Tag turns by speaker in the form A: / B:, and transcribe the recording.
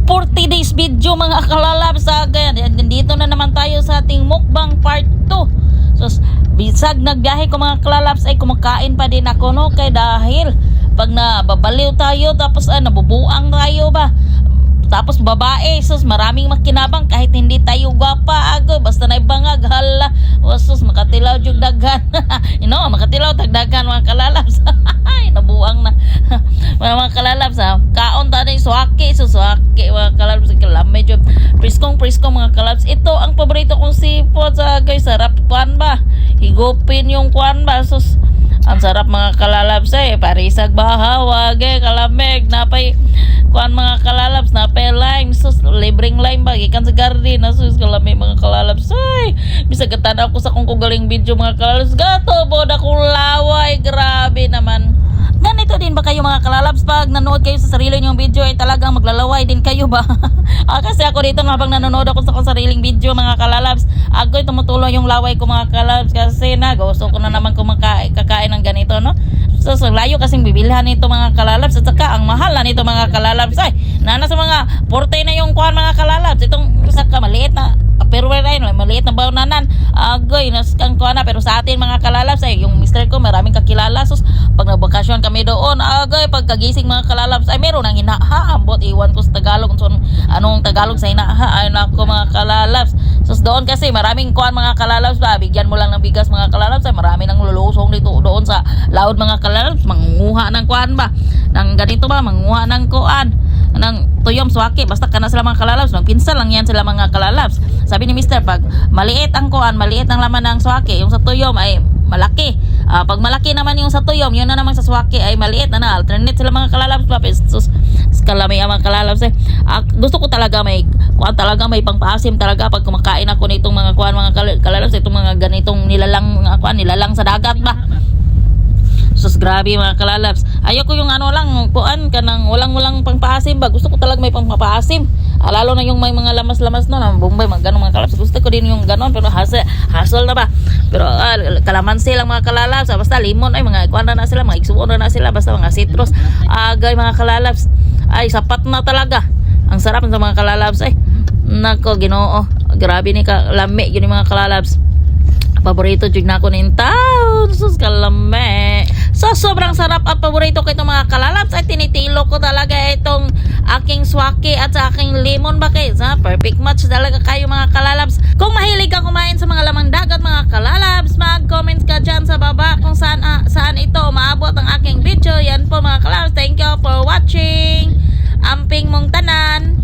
A: 40 days video mga kalalabs. Nandito na naman tayo sa ating mukbang part 2. So bisag nagbiyahe ko mga kalalabs ay kumakain pa din ako no, kay dahil pag nababaliw tayo tapos nabubuang tayo ba, tapos babae, sus maraming makinabang kahit hindi tayo gwapa ago, basta na ibangag hala, sus makatilaw jud daghan makatilaw tagdagan mga kalalabs. Ay nabuang na mga kalalabs kaon ta ni suwaki, suwaki mga kalalabs, kalamay jud priskong mga kalalabs. Ito ang paborito kong sipot sa guys, sarap kuan ba, higupin yung kuan ba, sus ang sarap mga kalalabs parisag bahawa kalamig napay kuan mga kalalabs, napay lime, sus libreng lime ba gikan sa garden na sus kalamig mga kalalabs. Ay bisag katanaw ko sa kung galing video mga kalalabs, gato bod akong laway, grabe naman. Ganito din ba kayo mga kalalabs, pag nanood kayo sa sarili nyong video ay talagang maglalaway din kayo ba? Kasi ako dito habang nanonood ako sa kong sariling video mga kalalabs, ako'y tumutulong yung laway ko mga kalalabs kasi gusto ko na naman kakain ng ganito no. So layo kasing bibilhan nito mga kalalabs, at saka ang mahal na nito mga kalalabs ay nana sa mga 40 na yung kuhan mga kalalabs. Itong saka maliit na pero maliit na bawnanan agoy naskang ko na, pero sa atin mga kalalabs ay yung mister ko maraming kakilala, sus pag nagbakasyon kami doon agoy pagkagising mga kalalabs ay meron ang hinahaambot, iwan ko sa Tagalog so anong Tagalog sa hinaha ay nako mga kalalabs. Sus doon kasi maraming kuan mga kalalabs ba, bigyan mo lang ng bigas mga kalalabs ay marami nang lulusong dito doon sa laod mga kalalabs, manguha ng kuan ba ng ganito ba, manguha ng kuan ng tuyom swaki, basta kana sila mga kalalabs, magpinsa lang yan sila mga kalalabs. Sabi ni mister pag maliit ang kuan, maliit ang laman ng swaki, yung sa tuyom ay malaki. Pag malaki naman yung sa tuyom, yun na naman sa swaki ay maliit na alternate sila mga kalalabs pa. Sus kalamay ang mga kalalabs gusto ko talaga may kuan, talaga may pangpaasim talaga pag kumakain ako nitong mga kuan mga kalalabs, itong mga ganitong nilalang kuan, nilalang sa dagat ba. Sus grabe mga kalalabs, ayoko yung lang kuan kanang walang pangpaasim ba, gusto ko talaga may pangpaasim. Lalo na yung may mga lamas-lamas no, ng Bombay mga ganong mga kalalabs, gusto ko din yung ganon, pero hassle na ba. Pero kalamansi lang mga kalalabs, basta limon ay mga kuan na sila, mga igsuon na sila, basta mga citrus agay mga kalalabs ay sapat na talaga. Ang sarap sa mga kalalabs ay nako Ginoo, grabe ni kalami yun yung mga kalalabs. Paborito jud nako nin taon, sus kalame. So sobrang sarap at paborito ko itong mga kalalabs ay tinitilo ko talaga itong aking swaki at sa aking lemon ba kayo. Perfect match talaga kayo mga kalalabs. Kung mahilig ka kumain sa mga lamang dagat mga kalalabs, mag-comment ka dyan sa baba kung saan ito maabot ang aking video. Yan po mga kalalabs, thank you for watching. Amping mong tanan.